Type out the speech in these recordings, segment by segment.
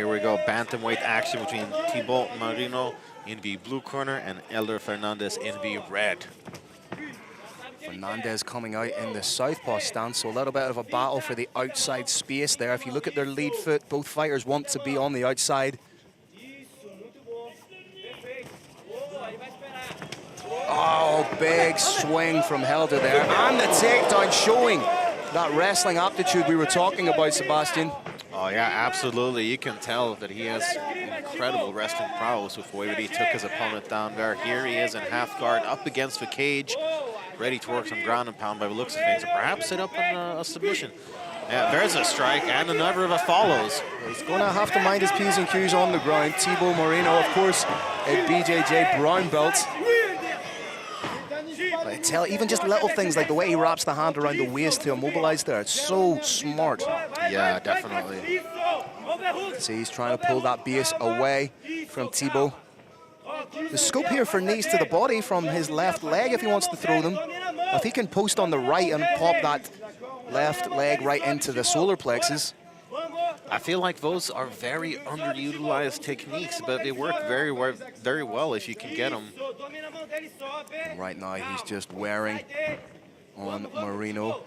here we go. Bantamweight action between Thibault Marino in the blue corner and HELDER FERNANDEZ in the red. Fernandez coming out in the southpaw stance, so a little bit of a battle for the outside space there. If you look at their lead foot, both fighters want to be on the outside. Oh, big swing from HELDER there. And the takedown showing that wrestling aptitude we were talking about, Sebastian. Oh yeah, absolutely. You can tell that he has incredible wrestling prowess with the way that he took his opponent down there. Here he is in half guard, up against the cage, ready to work some ground and pound by the looks of things, or perhaps set up in a submission. Yeah, there's a strike, and another that follows. He's going to have to mind his P's and Q's on the ground. Thibault Marino, of course, a BJJ brown belt. I tell, even just little things like the way he wraps the hand around the waist to immobilize there, it's so smart. Yeah, definitely. See, he's trying to pull that base away from Thibault. The scope here for knees to the body from his left leg if he wants to throw them. If he can post on the right and pop that left leg right into the solar plexus. I feel like those are very underutilized techniques, but they work very well if you can get them. And right now, he's just wearing on Marino.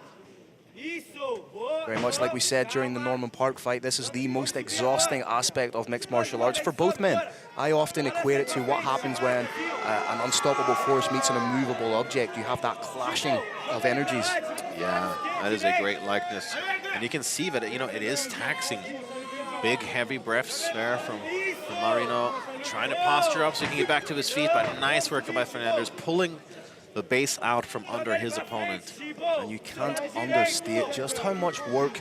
Very much like we said during the Norman Park fight, this is the most exhausting aspect of mixed martial arts for both men. I often equate it to what happens when an unstoppable force meets an immovable object. You have that clashing of energies. Yeah, that is a great likeness. And you can see that, you know, it is taxing. Big, heavy breaths there from Marino, trying to posture up so he can get back to his feet, but nice work by Fernandez, pulling the base out from under his opponent. And you can't understate just how much work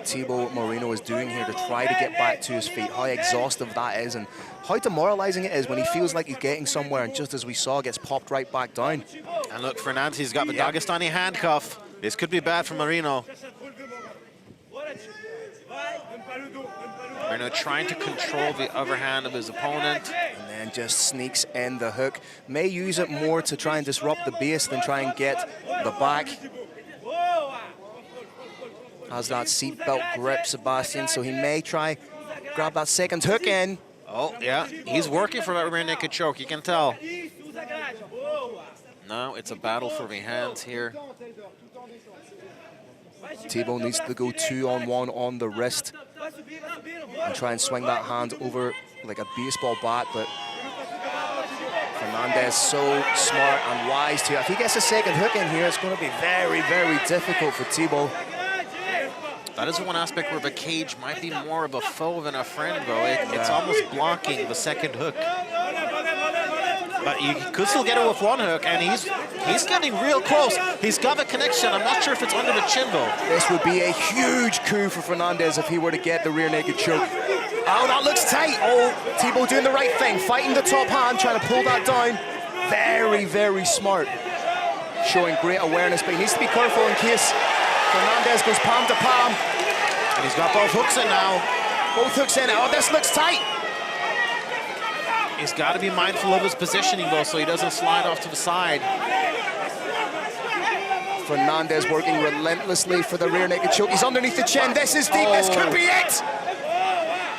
Thibault Marino is doing here to try to get back to his feet, how exhaustive that is, and how demoralizing it is when he feels like he's getting somewhere and just as we saw, gets popped right back down. And look, Fernandez, he's got the Dagestani handcuff. This could be bad for Marino. Marino trying to control the other hand of his opponent. And then just sneaks in the hook. May use it more to try and disrupt the base than try and get the back. Has that seatbelt grip, Sebastian, so he may try grab that second hook in. Oh, yeah, he's working for that rear naked choke, you can tell. Now it's a battle for the hands here. Thibault needs to go 2-on-1 on the wrist and try and swing that hand over like a baseball bat, but Fernandez so smart and wise too. If he gets a second hook in here, it's going to be very, very difficult for Thibault. That is one aspect where the cage might be more of a foe than a friend, though. It's almost blocking the second hook. But you could still get it with one hook, and he's getting real close. He's got the connection. I'm not sure if it's under the chin, though. This would be a huge coup for Fernandez if he were to get the rear naked choke. Oh, that looks tight. Oh, Thibault doing the right thing, fighting the top hand, trying to pull that down. Very, very smart. Showing great awareness, but he needs to be careful in case Fernandez goes palm to palm. And he's got both hooks in now. Both hooks in. Oh, this looks tight. He's got to be mindful of his positioning, though, so he doesn't slide off to the side. Fernandez working relentlessly for the rear naked choke. He's underneath the chin. This is deep. This could be it.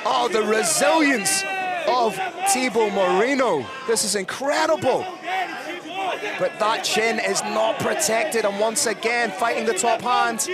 Oh, the resilience of Thibault Marino. This is incredible. But that chin is not protected, and once again, fighting the top hand.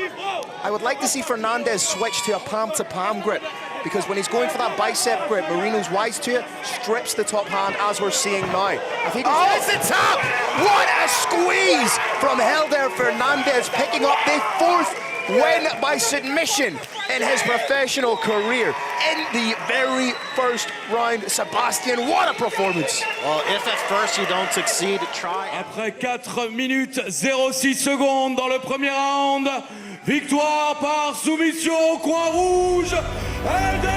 I would like to see Fernandez switch to a palm-to-palm grip, because when he's going for that bicep grip, Marino's wise to it, strips the top hand, as we're seeing now. Oh, it's the tap! What a squeeze from HELDER FERNANDEZ, picking up the 4th win by submission in his professional career in the very first round. Sebastian, what a performance! Well, if at first you don't succeed, try. Après 4 minutes 06 secondes dans le premier round, victoire par soumission au coin rouge, HELDER